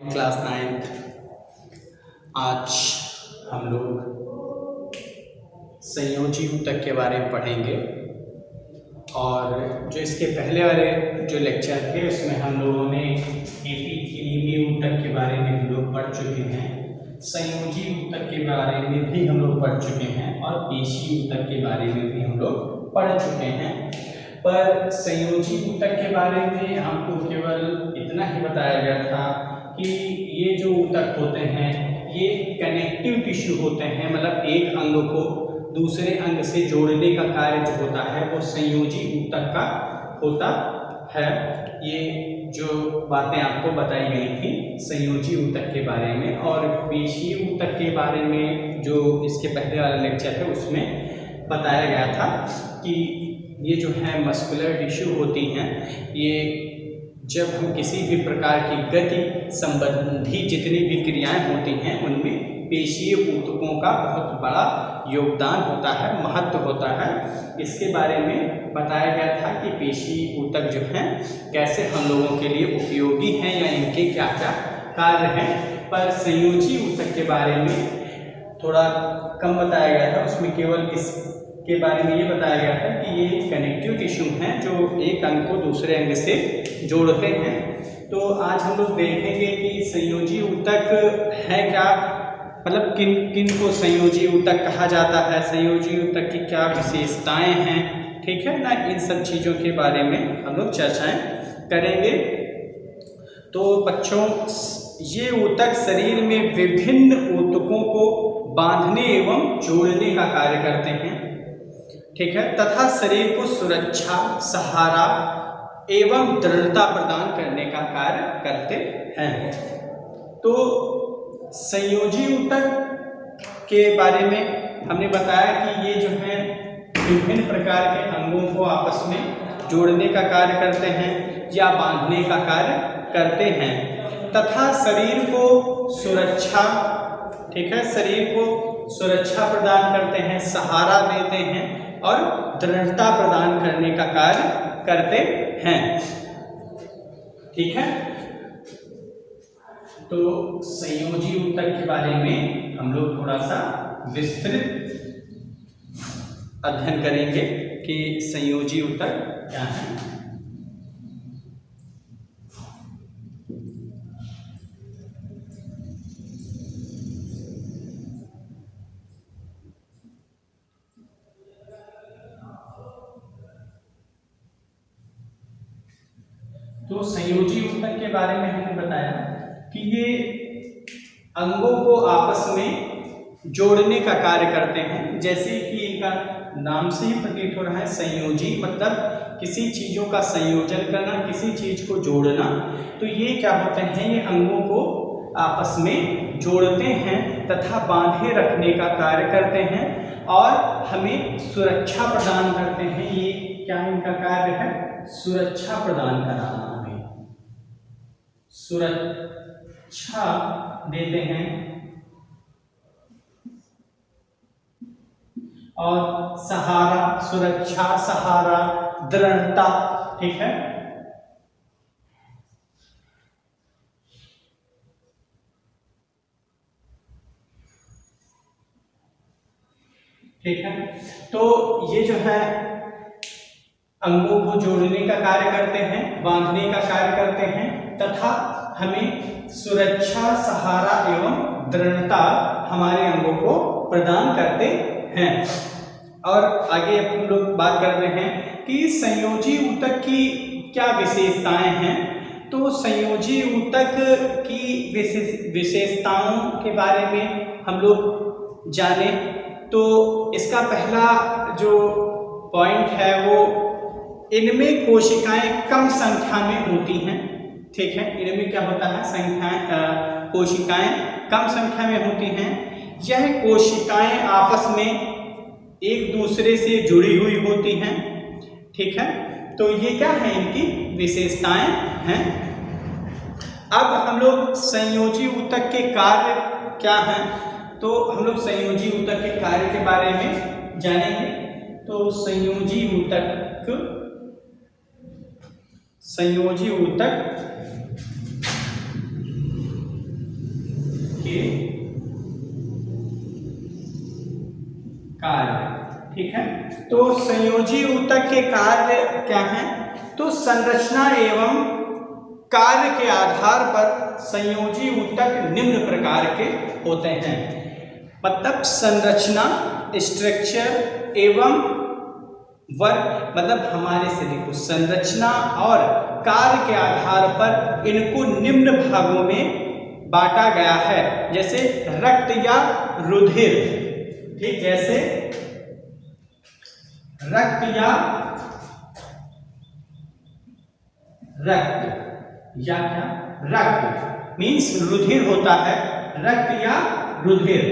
Class 9th। आज हम लोग संयोजी ऊतक के बारे में पढ़ेंगे और जो इसके पहले वाले जो लेक्चर थे उसमें हम लोगों ने एपिथेलियमी ऊतक के बारे में हम लोग पढ़ चुके हैं, संयोजी ऊतक के बारे में भी हम लोग पढ़ चुके हैं और पेशी ऊतक के बारे में भी हम लोग पढ़ चुके हैं। पर संयोजी ऊतक के बारे में हमको केवल इतना ही बताया गया था कि ये जो ऊतक होते हैं ये कनेक्टिव टिश्यू होते हैं, मतलब एक अंग को दूसरे अंग से जोड़ने का कार्य जो होता है वो संयोजी ऊतक का होता है। ये जो बातें आपको बताई गई थी संयोजी ऊतक के बारे में, और पेशी ऊतक के बारे में जो इसके पहले वाला लेक्चर है उसमें बताया गया था कि ये जो है मस्कुलर टिश्यू होती हैं, ये जब हम किसी भी प्रकार की गति संबंधी जितनी भी क्रियाएं होती हैं उनमें पेशीय ऊतकों का बहुत बड़ा योगदान होता है, महत्व होता है। इसके बारे में बताया गया था कि पेशी ऊतक जो हैं कैसे हम लोगों के लिए उपयोगी हैं या इनके क्या क्या कार्य हैं। पर संयोजी ऊतक के बारे में थोड़ा कम बताया गया था, उसमें केवल इसके बारे में ये बताया गया था कि ये कनेक्टिव टिश्यू हैं जो एक अंग को दूसरे अंग से जोड़ते हैं। तो आज हम लोग देखेंगे कि संयोजी ऊतक है क्या, मतलब किन किन को संयोजी ऊतक कहा जाता है, संयोजी ऊतक की क्या विशेषताएं हैं, ठीक है ना। इन सब चीज़ों के बारे में हम लोग चर्चाएं करेंगे। तो बच्चों, ये ऊतक शरीर में विभिन्न ऊतकों को बांधने एवं जोड़ने का कार्य करते हैं, ठीक है, तथा शरीर को सुरक्षा, सहारा एवं दृढ़ता प्रदान करने का कार्य करते हैं। तो संयोजी ऊतक के बारे में हमने बताया कि ये जो है विभिन्न प्रकार के अंगों को आपस में जोड़ने का कार्य करते हैं या बांधने का कार्य करते हैं, तथा शरीर को सुरक्षा, ठीक है, शरीर को सुरक्षा प्रदान करते हैं, सहारा देते हैं और दृढ़ता प्रदान करने का कार्य करते हैं, ठीक है। तो संयोजी ऊतक के बारे में हम लोग थोड़ा सा विस्तृत अध्ययन करेंगे कि संयोजी ऊतक क्या है। तो संयोजी ऊतक के बारे में हमने बताया कि ये अंगों को आपस में जोड़ने का कार्य करते हैं, जैसे कि इनका नाम से ही प्रतीत हो रहा है संयोजी, मतलब किसी चीज़ों का संयोजन करना, किसी चीज़ को जोड़ना। तो ये क्या होते हैं, ये अंगों को आपस में जोड़ते हैं तथा बांधे रखने का कार्य करते हैं और हमें सुरक्षा प्रदान करते हैं। ये क्या इनका कार्य है, सुरक्षा प्रदान कराना, सुरक्षा देते हैं और सहारा, सुरक्षा, सहारा, दृढ़ता, ठीक है। ठीक है, तो ये जो है अंगों को जोड़ने का कार्य करते हैं, बांधने का कार्य करते हैं तथा हमें सुरक्षा, सहारा एवं दृढ़ता हमारे अंगों को प्रदान करते हैं। और आगे हम लोग बात कर रहे हैं कि संयोजी ऊतक की क्या विशेषताएं हैं। तो संयोजी ऊतक की विशेषताओं के बारे में हम लोग जाने तो इसका पहला जो पॉइंट है वो इनमें कोशिकाएं कम संख्या में होती हैं, ठीक है। इनमें क्या होता है, कोशिकाएं कम संख्या में होती हैं। यह कोशिकाएं आपस में एक दूसरे से जुड़ी हुई होती हैं, ठीक है। तो ये क्या है, इनकी विशेषताएं हैं। अब हम लोग संयोजी ऊतक के कार्य क्या हैं, तो हम लोग संयोजी ऊतक के कार्य के बारे में जानेंगे। तो संयोजी ऊतक कार्य। ठीक है, तो संयोजी ऊतक के कार्य क्या हैं? तो संरचना एवं कार्य के आधार पर संयोजी ऊतक निम्न प्रकार के होते हैं। मतलब संरचना, स्ट्रक्चर एवं वर्क, मतलब हमारे शरीर को संरचना और कार्य के आधार पर इनको निम्न भागों में बांटा गया है, जैसे रक्त या रुधिर। ठीक, जैसे रक्त या क्या रक्त मीन्स रुधिर होता है, रक्त या रुधिर।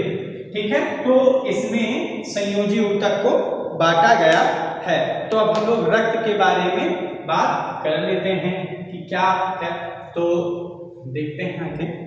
ठीक है, तो इसमें संयोजी ऊतक को बांटा गया है। तो अब हम लोग रक्त के बारे में बात कर लेते हैं कि क्या है, तो देखते हैं आगे।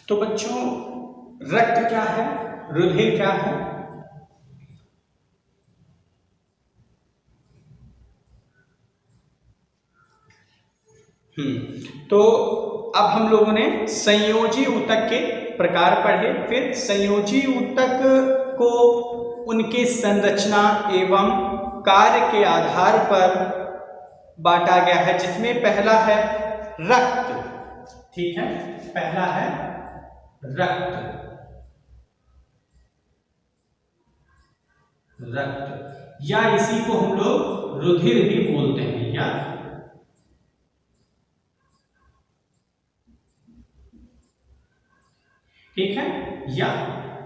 तो बच्चों, रक्त क्या है, रुधिर क्या है? तो अब हम लोगों ने संयोजी ऊतक के प्रकार पढ़े, फिर संयोजी ऊतक को उनके संरचना एवं कार्य के आधार पर बांटा गया है, जिसमें पहला है रक्त। ठीक है, पहला है रक्त या इसी को हम लोग रुधिर भी बोलते हैं, या ठीक है, या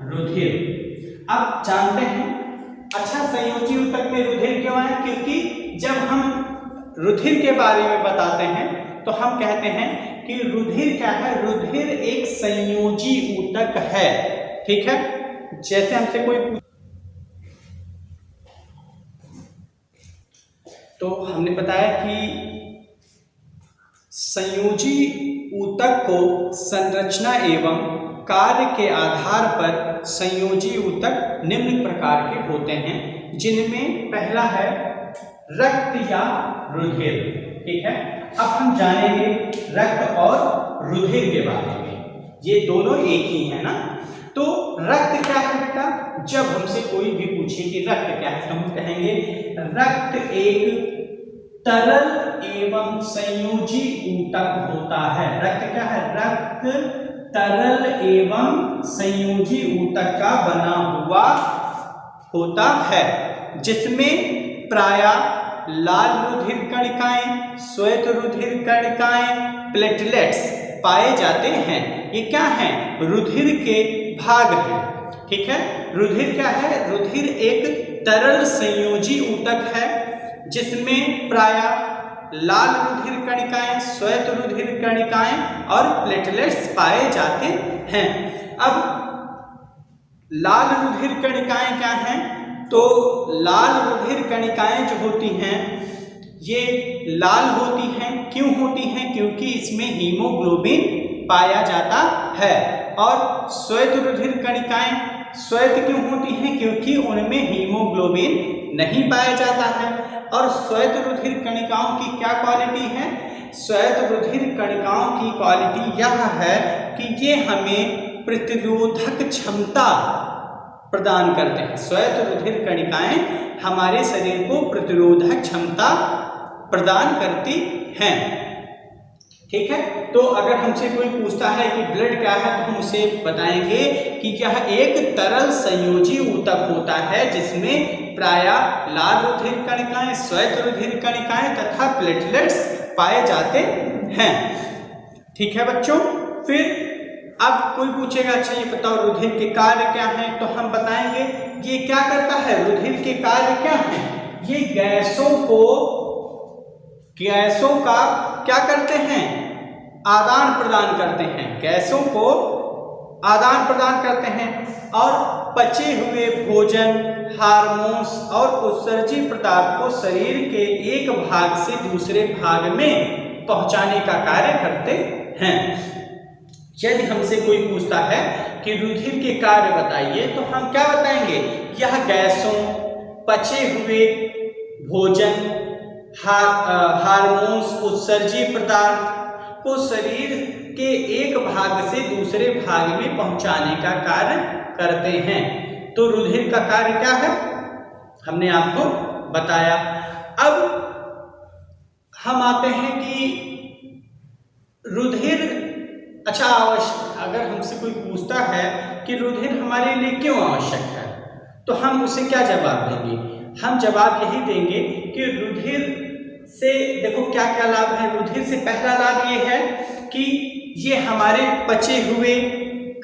रुधिर। अब जानते हैं, अच्छा संयोजी ऊतक में रुधिर क्यों आया? क्योंकि जब हम रुधिर के बारे में बताते हैं तो हम कहते हैं कि रुधिर क्या है? रुधिर एक संयोजी ऊतक है। ठीक है, जैसे हमसे कोई तो हमने बताया कि संयोजी ऊतक को संरचना एवं कार्य के आधार पर संयोजी ऊतक निम्न प्रकार के होते हैं, जिनमें पहला है रक्त या रुधिर। ठीक है, अब हम जानेंगे रक्त और रुधिर के बारे में। ये दोनों एक ही है ना। तो रक्त क्या है बेटा? जब हमसे कोई भी पूछे कि रक्त क्या है तो हम कहेंगे रक्त एक तरल एवं संयोजी ऊतक होता है। रक्त क्या है? रक्त तरल एवं संयोजी ऊतक का बना हुआ होता है, जिसमें प्रायः लाल रुधिर कणिकाएं, श्वेत रुधिर कणिकाएं, प्लेटलेट्स पाए जाते हैं। ये क्या है? रुधिर के भाग हैं। ठीक है, रुधिर क्या है? रुधिर एक तरल संयोजी ऊतक है, जिसमें प्रायः लाल रुधिर कणिकाएं, श्वेत रुधिर कणिकाएं और प्लेटलेट्स पाए जाते हैं। अब लाल रुधिर कणिकाएं क्या हैं? तो लाल रुधिर कणिकाएं जो होती हैं ये लाल होती हैं। क्यों होती हैं? क्योंकि इसमें हीमोग्लोबिन पाया जाता है। और श्वेत रुधिर कणिकाएं श्वेत क्यों होती हैं? क्योंकि उनमें हीमोग्लोबिन नहीं पाया जाता है। और श्वेत रुधिर कणिकाओं की क्या क्वालिटी है? श्वेत रुधिर कणिकाओं की क्वालिटी यह है कि ये हमें प्रतिरोधक क्षमता प्रदान करते हैं। श्वेत रुधिर कणिकाएं हमारे शरीर को प्रतिरोधक क्षमता प्रदान करती हैं। ठीक है, तो अगर हमसे कोई पूछता है कि ब्लड क्या है तो हम उसे बताएंगे कि यह एक तरल संयोजी ऊतक होता है, जिसमें प्रायः लाल रुधिर कणिकाएं, श्वेत रुधिर कणिकाएं तथा प्लेटलेट्स पाए जाते हैं। ठीक है बच्चों, फिर अब कोई पूछेगा अच्छा ये बताओ रुधिर के कार्य क्या हैं, तो हम बताएंगे ये क्या करता है। रुधिर के कार्य क्या हैं? ये गैसों का क्या करते हैं? आदान प्रदान करते हैं। गैसों को आदान प्रदान करते हैं और पचे हुए भोजन, हार्मोन्स और उत्सर्जी पदार्थ को शरीर के एक भाग से दूसरे भाग में पहुंचाने का कार्य करते हैं। यदि हमसे कोई पूछता है कि रुधिर के कार्य बताइए, तो हम क्या बताएंगे? यह गैसों, पचे हुए भोजन, हार्मोन्स, उत्सर्जी पदार्थ को शरीर के एक भाग से दूसरे भाग में पहुंचाने का कार्य करते हैं। तो रुधिर का कार्य क्या है, हमने आपको बताया। अब हम आते हैं कि रुधिर, अच्छा आवश्यक, अगर हमसे कोई पूछता है कि रुधिर हमारे लिए क्यों आवश्यक है, तो हम उसे क्या जवाब देंगे? हम जवाब यही देंगे कि रुधिर से देखो क्या क्या लाभ है। रुधिर से पहला लाभ ये है कि ये हमारे पचे हुए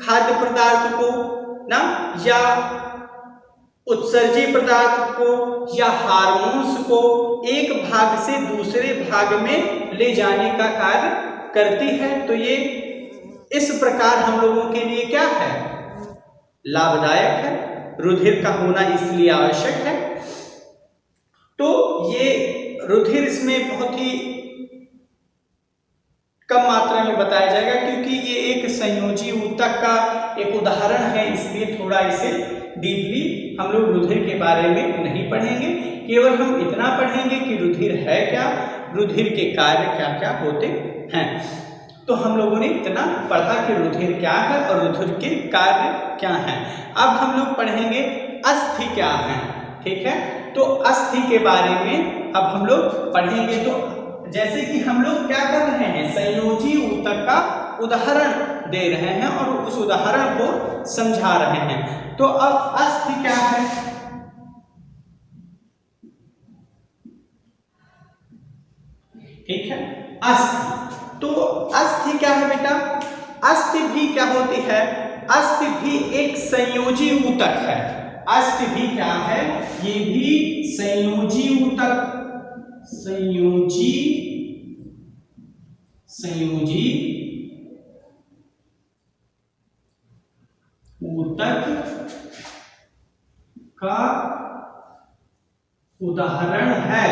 खाद्य पदार्थ को ना, या उत्सर्जी पदार्थ को, या हार्मोन्स को एक भाग से दूसरे भाग में ले जाने का कार्य करती है। तो ये इस प्रकार हम लोगों के लिए क्या है? लाभदायक है। रुधिर का होना इसलिए आवश्यक है। तो ये रुधिर इसमें बहुत ही कम मात्रा में बताया जाएगा, क्योंकि ये एक संयोजी ऊतक का एक उदाहरण है, इसलिए थोड़ा इसे डीपली हम लोग रुधिर के बारे में नहीं पढ़ेंगे। केवल हम इतना पढ़ेंगे कि रुधिर है क्या, रुधिर के कार्य क्या क्या होते हैं। तो हम लोगों ने इतना पढ़ा कि रुधिर क्या है और रुधिर के कार्य क्या हैं। अब हम लोग पढ़ेंगे अस्थि क्या है, ठीक है। तो अस्थि के बारे में अब हम लोग पढ़ेंगे। तो जैसे कि हम लोग क्या कर रहे हैं, संयोजी ऊतक का उदाहरण दे रहे हैं और उस उदाहरण को समझा रहे हैं। तो अब अस्थि क्या है? ठीक है, अस्थि। तो अस्थि क्या है बेटा? अस्थि भी क्या होती है? अस्थि भी एक संयोजी ऊतक है। अस्थि भी क्या है? ये भी संयोजी ऊतक, संयोजी ऊतक का उदाहरण है।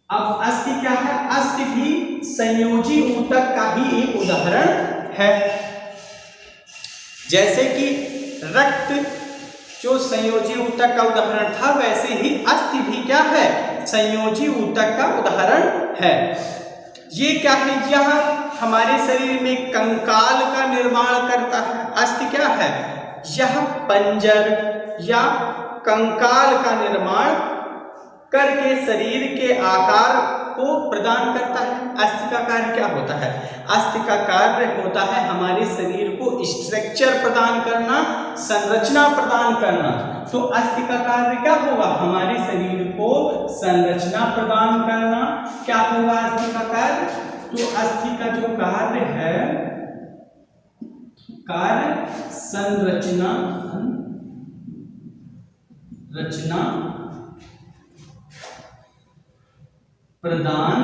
अब अस्थि क्या है? अस्थि भी संयोजी ऊतक का ही एक उदाहरण है। जैसे कि रक्त जो संयोजी ऊतक का उदाहरण था, वैसे ही अस्थि भी क्या है? संयोजी ऊतक का उदाहरण है। ये क्या है? यह हमारे शरीर में कंकाल का निर्माण करता है। अस्थि क्या है? यह पंजर या कंकाल का निर्माण करके शरीर के आकार को प्रदान करता है। अस्थि का कार्य क्या होता है? अस्थि का कार्य होता है हमारे शरीर को स्ट्रक्चर प्रदान करना, संरचना प्रदान करना। तो अस्थि का कार्य क्या होगा? हमारे शरीर को संरचना प्रदान करना। क्या होगा अस्थि का कार्य? तो अस्थि का जो कार्य है, कार्य संरचना प्रदान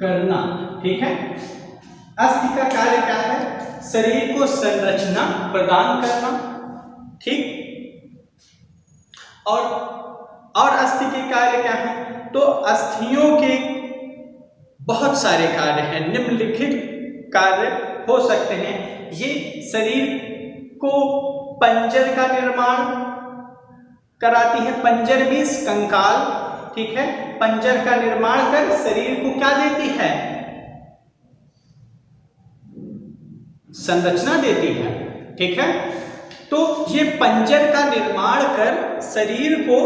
करना, ठीक है। अस्थि का कार्य क्या है? शरीर को संरचना प्रदान करना, ठीक। और अस्थि के कार्य क्या है? तो अस्थियों के बहुत सारे कार्य हैं, निम्नलिखित कार्य हो सकते हैं। ये शरीर को पंजर का निर्माण कराती है। पंजर मीन्स कंकाल, ठीक है। पंजर का निर्माण कर शरीर को क्या देती है? संरचना देती है, ठीक है। तो ये पंजर का निर्माण कर शरीर को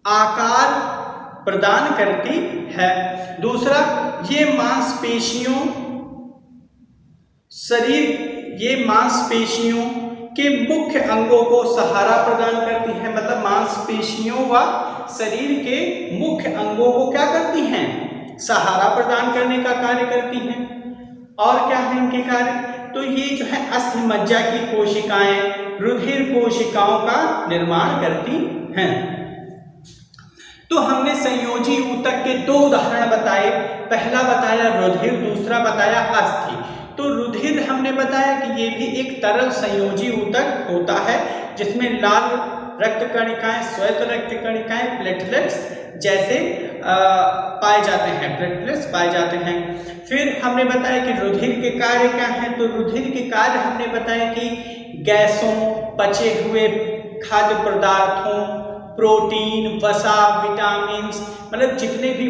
आकार प्रदान करती है। दूसरा, ये मांसपेशियों, ये मांसपेशियों के मुख्य अंगों को सहारा प्रदान करती है। मतलब मांसपेशियों व शरीर के मुख्य अंगों को क्या करती हैं? सहारा प्रदान करने का कार्य करती हैं। और क्या है इनके कार्य? तो ये जो है अस्थि मज्जा की कोशिकाएं रुधिर कोशिकाओं का निर्माण करती हैं। तो हमने संयोजी ऊतक के दो उदाहरण बताए, पहला बताया रुधिर, दूसरा बताया अस्थि। तो रुधिर हमने बताया कि ये भी एक तरल संयोजी ऊतक होता है जिसमें लाल रक्त कणिकाएं, श्वेत रक्त कणिकाएं, प्लेटलेट्स जैसे पाए जाते हैं, प्लेटलेट्स पाए जाते हैं। फिर हमने बताया कि रुधिर के कार्य क्या हैं। तो रुधिर के कार्य हमने बताया कि गैसों, पचे हुए खाद्य पदार्थों, प्रोटीन, वसा, विटामिन्स, मतलब जितने भी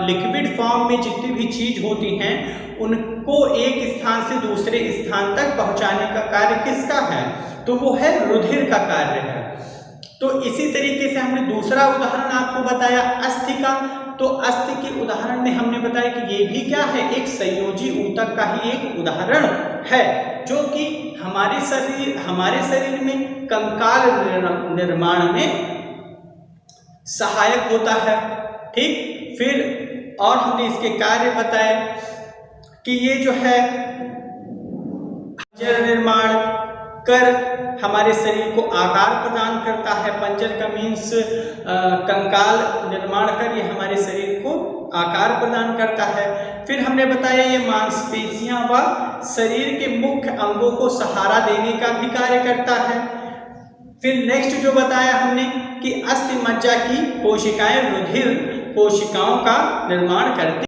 लिक्विड फॉर्म में जितनी भी चीज होती हैं उनको एक स्थान से दूसरे स्थान तक पहुंचाने का कार्य किसका है? तो वो है रुधिर का कार्य है। तो इसी तरीके से हमने दूसरा उदाहरण आपको बताया अस्थि का। तो अस्थि के उदाहरण में हमने बताया कि ये भी क्या है, एक संयोजी ऊतक का ही एक उदाहरण है जो कि हमारे शरीर में कंकाल निर्माण में सहायक होता है। ठीक, फिर और हमने इसके कार्य बताए कि ये जो है पंजर निर्माण कर हमारे शरीर को आकार प्रदान करता है। पंजर का मीन्स कंकाल निर्माण कर, ये हमारे शरीर को आकार प्रदान करता है। फिर हमने बताया ये मांसपेशियां व शरीर के मुख्य अंगों को सहारा देने का भी कार्य करता है। फिर नेक्स्ट जो बताया हमने कि अस्थि मज्जा की कोशिकाएं रुधिर कोशिकाओं का निर्माण करती